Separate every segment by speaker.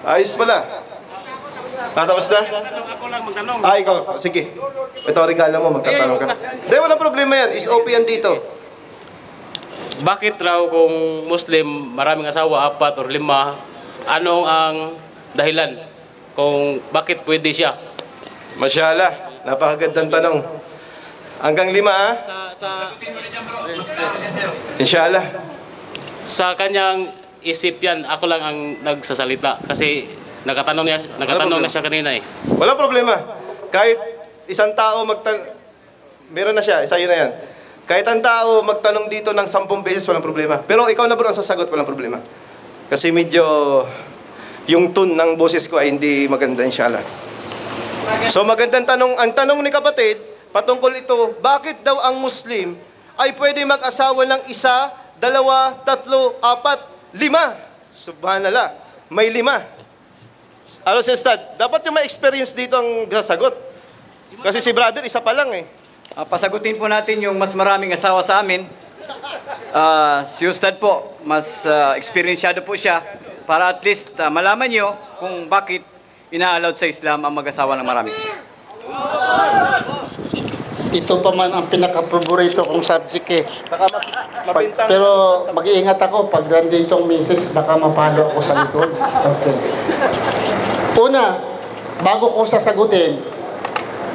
Speaker 1: Ayos pala. Tapos na?
Speaker 2: Ako lang magtanong.
Speaker 1: Ikaw. Sige. Ito regalo mo, magtatanong ka. Hindi, walang problema yan. Is OP yan dito.
Speaker 2: Bakit raw kung Muslim, maraming asawa, 4 or 5, anong ang dahilan kung bakit pwede siya?
Speaker 1: Masyaallah. Napakagandang tanong. Hanggang 5, ha? Inshallah.
Speaker 2: Sa kanyang isip yan, ako lang ang nagsasalita. Kasi nakatanong na siya kanina eh.
Speaker 1: Walang problema. Kahit isang tao meron na siya, isa yun na yan. Kahit ang tao magtanong dito ng 10 beses, walang problema. Pero ikaw na bro ang sasagot, walang problema. Kasi medyo yung tune ng boses ko ay hindi maganda, inshallah. So magandang tanong. Ang tanong ni kapatid, patungkol ito, bakit daw ang Muslim ay pwede mag-asawa ng 1, 2, 3, 4, 5? Subhanallah, may 5. Ano si Ustad? Dapat yung may experience dito ang sasagot. Kasi si brother, isa pa lang eh.
Speaker 3: Pasagutin po natin yung mas maraming asawa sa amin. Si Ustad po, mas experiensyado po siya para at least malaman nyo kung bakit ina-allowed sa Islam ang mag-asawa ng marami.
Speaker 4: Ito pa man ang pinaka-favorito kong subject eh.
Speaker 1: Mapintang.
Speaker 4: Pero mag-iingat ako pag nandito ang misis, baka mapalo ako sa likod. Okay. Una, bago ko sasagutin,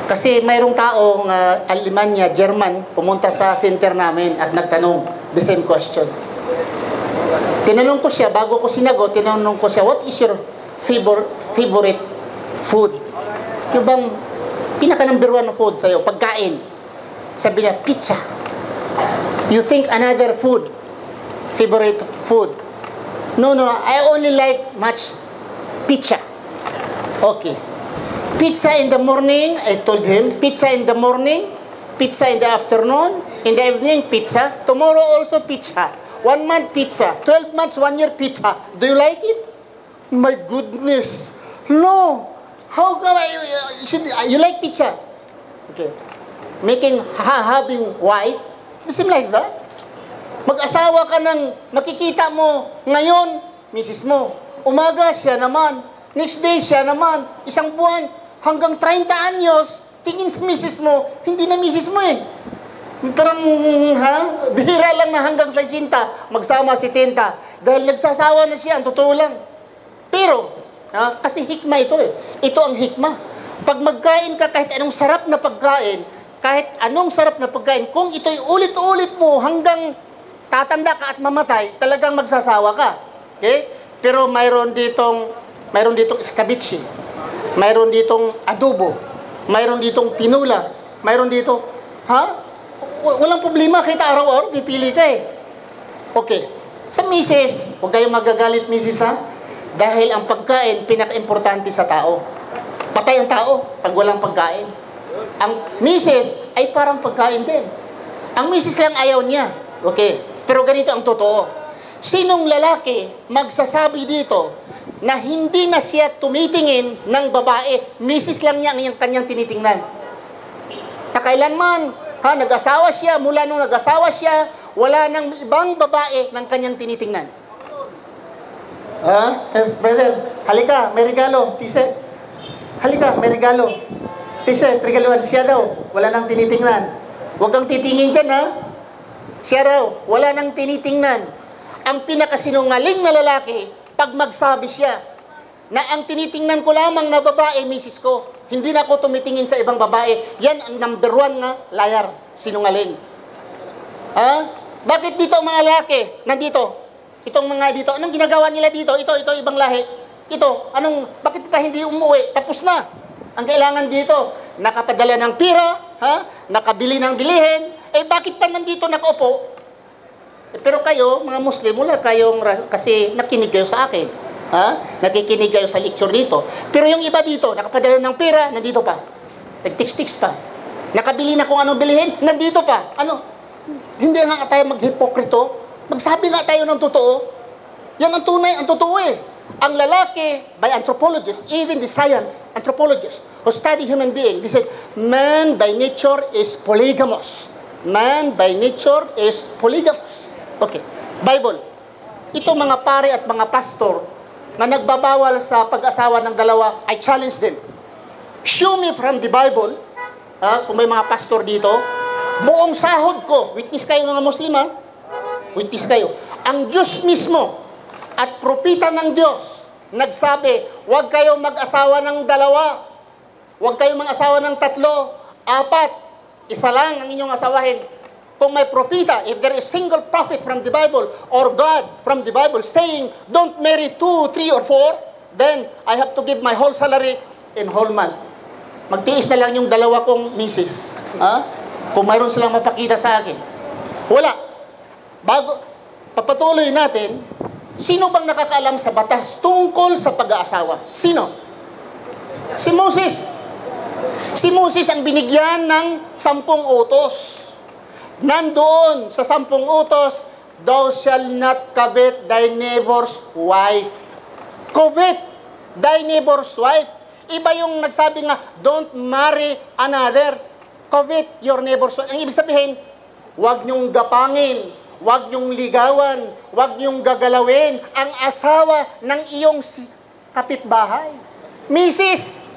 Speaker 4: kasi mayroong taong Alemanya, German, pumunta sa center namin at nagtanong, the same question. Tinanong ko siya, bago ko sinagot, tinanong ko siya, what is your favorite food? Yung bang pinaka-number 1 na food sa'yo, pagkain? Sabi niya, pizza. You think another food, favorite food? No, I only like much pizza. Okay. Pizza in the morning, I told him, pizza in the morning, pizza in the afternoon, in the evening, pizza. Tomorrow also pizza. 1 month pizza. 12 months, 1 year pizza. Do you like it? My goodness. No. How come you like pizza? Okay. Having wife, you seem like that. Mag-asawa ka ng makikita mo ngayon, misis mo. Umaga siya naman. Next day siya naman. Isang buwan. Hanggang 30 anyos, tingin sa misis mo, hindi na misis mo eh. Parang, bihira lang na hanggang 60, magsama si 70. Dahil nagsasawa na siya, ang totoo lang. Pero, kasi hikma ito eh. Ito ang hikma. Pag magkain ka kahit anong sarap na pagkain, kung ito'y ulit-ulit mo hanggang tatanda ka at mamatay, talagang magsasawa ka. Okay? Pero mayroon ditong escabeche, mayroon ditong adobo, mayroon ditong tinula, mayroon dito, walang problema, kahit araw-araw, pipili ka eh. Okay. Sa misis, huwag kayong magagalit misis ha, dahil ang pagkain, pinaka-importante sa tao. Patay ang tao pag walang pagkain. Ang misis ay parang pagkain din. Ang misis lang ayaw niya. Okay. Pero ganito ang totoo. Sinong lalaki magsasabi dito na hindi na siya tumitingin ng babae, misis lang niya ang kanyang tinitingnan? Na kailanman, nag-asawa siya, mula nung nag-asawa siya, wala nang ibang babae ng kanyang tinitingnan. Brother, halika, may regalo. Tise, halika, may regalo. Tise, regaluan siya daw, wala nang tinitingnan. Huwag kang titingin dyan, ha? Siya raw, wala nang tinitingnan. Ang pinakasinungaling na lalaki, pag magsabi siya, na ang tinitingnan ko lamang na babae, misis ko, hindi na ako tumitingin sa ibang babae, yan ang number 1 na liar, sinungaling. Bakit dito ang mga lalaki, nandito? Itong mga dito, anong ginagawa nila dito? Ito, ibang lahi. Ito, bakit pa hindi umuwi? Tapos na. Ang kailangan dito, nakapadala ng pira, nakabili ng bilihin, bakit pa nandito nakaupo? Pero kayo, mga Muslim, wala kayong, kasi nakinig kayo sa akin. Nakikinig kayo sa lecture dito. Pero yung iba dito, nakapadala ng pera, nandito pa. Nag-tix-tix pa. Nakabili na kung anong bilihin, nandito pa. Hindi nga tayo maghipokrito. Magsabi nga tayo ng totoo. Yan ang tunay, ang totoo eh. Ang lalaki, by anthropologists, even the science anthropologists who study human being, they said, man by nature is polygamous. Man by nature is polygamous. Okay. Bible. Ito mga pare at mga pastor, na nagbabawal sa pag-asawa ng dalawa, I challenge them. Show me from the Bible, kung may mga pastor dito, buong sahod ko, witness kayo mga Muslim, witness kayo, ang Diyos mismo at propita ng Diyos nagsabi, huwag kayong mag-asawa ng dalawa, huwag kayong mag-asawa ng 3, 4, isa lang ang inyong asawahin. Kung may propita, if there is single prophet from the Bible or God from the Bible saying, don't marry 2, 3, or 4, then I have to give my whole salary in whole month. Magtiis na lang yung dalawa kong misis. Kung mayroon silang mapakita sa akin. Wala. Bago, papatuloy natin, sino bang nakakaalam sa batas tungkol sa pag-aasawa? Sino? Si Moses. Si Moses ang binigyan ng 10 utos. Nandoon sa 10 utos, thou shall not covet thy neighbor's wife. Covet thy neighbor's wife. Iba yung nagsabi nga, don't marry another. Covet your neighbor's wife. Ang ibig sabihin, huwag niyong gapangin, huwag niyong ligawan, huwag niyong gagalawin ang asawa ng iyong kapitbahay. Misis,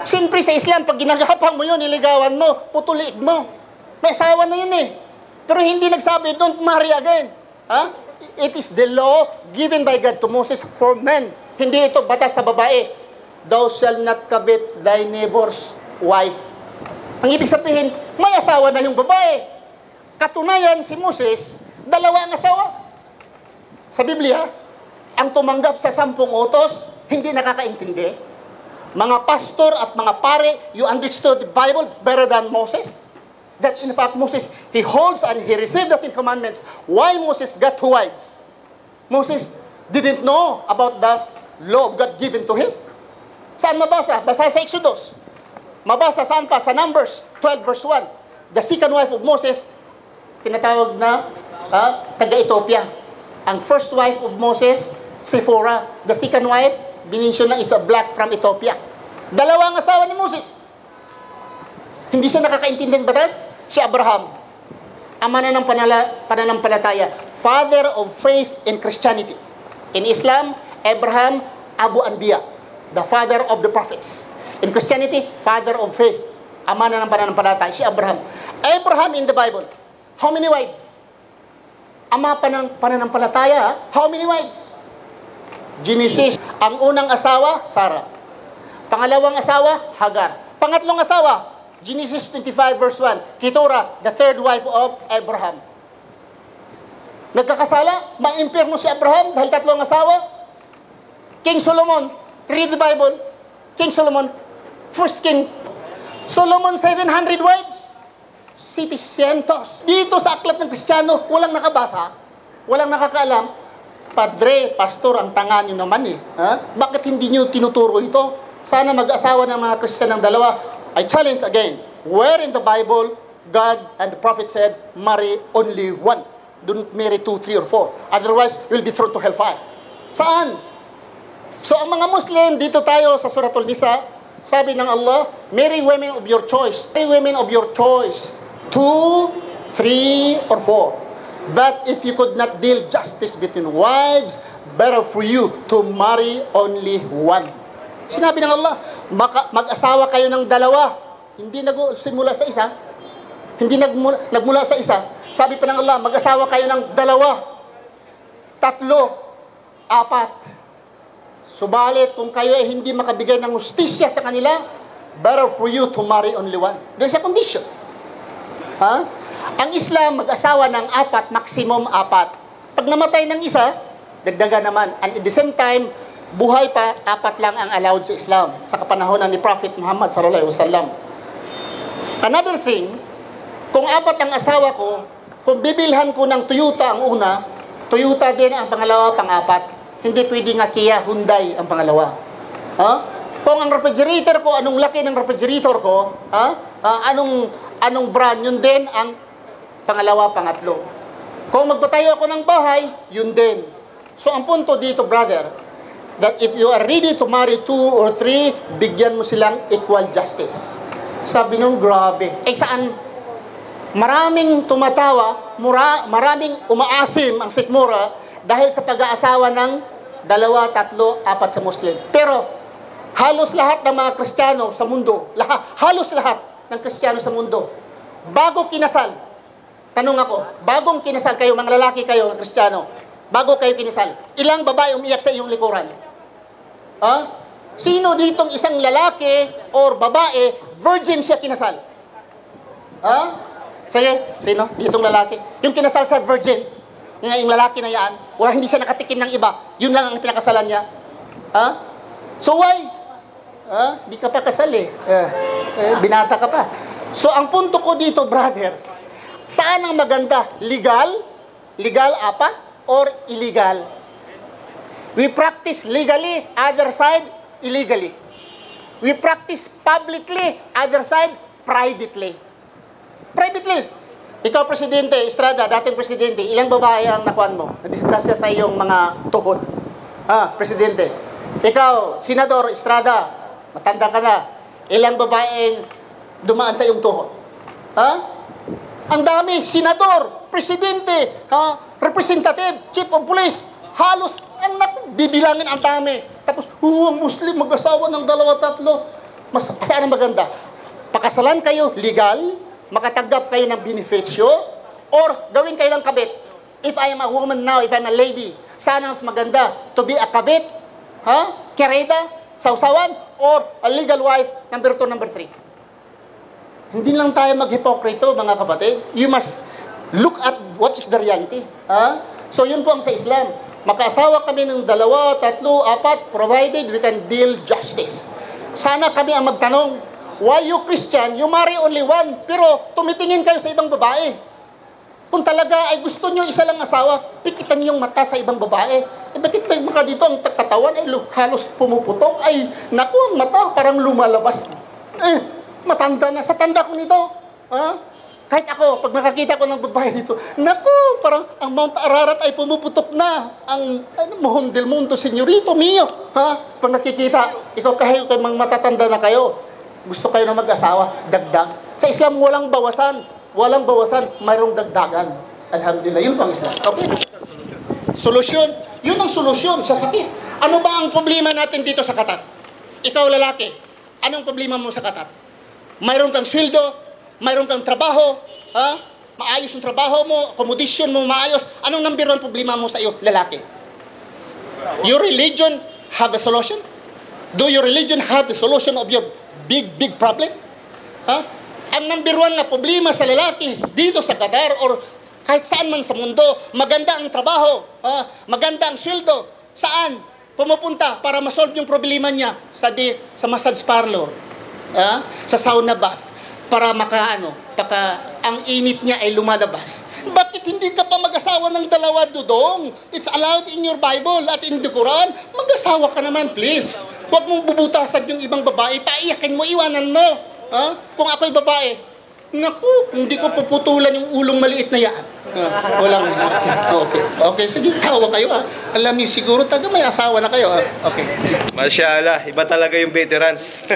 Speaker 4: siyempre sa Islam, pag ginagapang mo yun, niligawan mo, putuliig mo. May asawa na yun Pero hindi nagsabi, don't marry again. It is the law given by God to Moses for men. Hindi ito batas sa babae. Thou shall not covet thy neighbor's wife. Ang ibig sabihin, may asawa na yung babae. Katunayan, si Moses, 2 ang asawa. Sa Biblia, ang tumanggap sa 10 utos, hindi nakakaintindi. Mga pastor at mga pare, you understood the Bible better than Moses. That in fact, Moses, he holds and he received the 10 commandments. Why Moses got 2 wives? Moses didn't know about the law of God given to him. Saan mabasa? Basa sa Exodus. Mabasa saan pa? Sa Numbers 12 verse 1. The second wife of Moses, tinatawag na taga-Ethiopia. Ang first wife of Moses, Sephora. The second wife, binintion na it's a black from Ethiopia. 2 ang asawa ni Moses. Hindi siya nakakaintindi ng batas? Si Abraham, ama na ng pananampalataya, father of faith in Christianity. In Islam, Abraham, Abu Anbiya, the father of the prophets. In Christianity, father of faith, ama na ng pananampalataya, si Abraham. Abraham in the Bible, how many wives? Ama pa ng pananampalataya, how many wives? Genesis, ang unang asawa, Sarah. Pangalawang asawa, Hagar. Pangatlong asawa, Genesis 25 verse 1, Keturah, the third wife of Abraham. Nagkakasala, ma-impierno si Abraham dahil 3 asawa. King Solomon, read the Bible. King Solomon, first king. Solomon, 700 wives. 700. Dito sa aklat ng Kristiyano, walang nakabasa, walang nakakaalam. Padre, pastor, ang tanga nyo naman Bakit hindi nyo tinuturo ito? Sana mag-asawa ng mga Kristiyano ng 2. I challenge again, where in the Bible, God and the prophet said, marry only 1. Don't marry 2, 3, or 4. Otherwise, you'll be thrown to hellfire. Saan? So, ang mga Muslim, dito tayo sa Suratul Nisa, sabi ng Allah, marry women of your choice. Marry women of your choice. 2, 3, or 4. But if you could not deal justice between wives, better for you to marry only 1. Sinabi ng Allah, mag-asawa kayo ng 2. Hindi nagsimula sa isa. Hindi nagmula sa isa. Sabi pa ng Allah, mag-asawa kayo ng 2, 3, 4. Subalit, kung kayo ay hindi makabigay ng hustisya sa kanila, better for you to marry only 1. There's a condition. Ang Islam, mag-asawa ng 4, maximum 4. Pag namatay ng isa, dagdagan naman. And at the same time, buhay pa, 4 lang ang allowed sa Islam sa kapanahonan ni Prophet Muhammad sallallahu alaihi wasallam. Another thing, kung 4 ang asawa ko, kung bibilhan ko ng Toyota ang una, Toyota din ang pangalawa, pang-4. Hindi pwedeng Kia, Hyundai ang pangalawa. Kung ang refrigerator ko, anong laki ng refrigerator ko, anong brand, yun din ang pangalawa, pangatlo. Kung magpatayo ako ng bahay, yun din. So ang punto dito, brother, that if you are ready to marry 2 or 3, bigyan mo silang equal justice. Sabi nung, grabe. Saan? Maraming tumatawa, maraming umaasim ang sikmura dahil sa pag-aasawa ng 2, 3, 4 sa Muslim. Pero halos lahat ng mga Kristiyano sa mundo, halos lahat ng Kristiyano sa mundo, bago kinasal, tanong ako, bagong kinasal kayo, mga lalaki kayo, mga Kristiyano, bago kayo kinasal, ilang babae umiyak sa iyong likuran? Ha? Sino ditong isang lalaki or babae, virgin siya kinasal? Ha? Sige, sino? Ditong lalaki. Yung kinasal sa virgin, yung lalaki na yan, wala, hindi siya nakatikim ng iba, yun lang ang pinakasalan niya. Ha? So why? Ha? Di ka pa kasal binata ka pa. So ang punto ko dito, brother, saan ang maganda? Legal? Legal apa? Or illegal? We practice legally, other side, illegally. We practice publicly, other side, privately. Privately. Ikaw, Presidente Estrada, dating Presidente, ilang babae ang nakuan mo? Nadisgrasya sa iyong mga tuhod. Ha, Presidente. Ikaw, Senador Estrada, matanda ka na, ilang babaeng dumaan sa iyong tuhod? Ha? Ang dami, Senador, Presidente, ha? Representative, Chief of Police, halos, ang bibilangin ang dami. Tapos, ang Muslim, mag-asawa ng 2, 3. Saan ang maganda? Pakasalan kayo legal, makatanggap kayo ng beneficio, or gawin kayo ng kabit. If I am a woman now, if I'm a lady, saan ang mas maganda? To be a kabit, kereda, sausawan, or a legal wife, number 2, number 3. Hindi lang tayo mag-hipokrito, mga kapatid. You must look at what is the reality. So, yun po ang sa Islam. Makaasawa kami ng 2, 3, 4, provided we can deal justice. Sana kami ang magtanong, why you Christian, you marry only one, pero tumitingin kayo sa ibang babae. Kung talaga ay gusto nyo isa lang asawa, pikitan nyo yung mata sa ibang babae. Bakit ba mga dito ang katawan ay halos pumuputok? Ay, naku, ang mata parang lumalabas. Matanda na. Sa tanda ko nito. Kahit ako, pag nakakita ko ng babae dito, naku, parang ang Mount Ararat ay pumuputok na. Ang Mohon del Mundo, senyorito mio. Pag nakikita, ikaw kahit kayo mga matatanda na kayo, gusto kayo na mag-asawa, dagdag. Sa Islam, walang bawasan. Walang bawasan, mayroong dagdagan. Alhamdulillah, yun pang Islam. Okay? Solusyon. Yun ang solusyon sa sakit. Ano ba ang problema natin dito sa Qatar? Ikaw lalaki, anong problema mo sa Qatar? Mayroon kang sweldo, mayroon kang trabaho, maayos yung trabaho mo, accommodation mo maayos. Anong number 1 problema mo sa iyo, lalaki? Your religion have a solution? Do your religion have the solution of your big problem? Ang number 1 na problema sa lalaki dito sa Qatar or kahit saan man sa mundo, maganda ang trabaho, maganda ang sweldo. Saan? Pumupunta para ma-solve yung problema niya sa massage parlor, sa sauna bath, para ang init niya ay lumalabas. Bakit hindi ka pa mag-asawa ng 2, Dudong? It's allowed in your Bible at in the Quran. Mag-asawa ka naman, please. Huwag mong bubutasan yung ibang babae. Paiyakin mo, iwanan mo. Kung ako'y babae, naku, hindi ko puputulan yung ulong maliit na yan. Walang, okay, sige, tawa kayo. Alam niyo, siguro may asawa na kayo. Okay.
Speaker 1: Masyaallah, iba talaga yung veterans.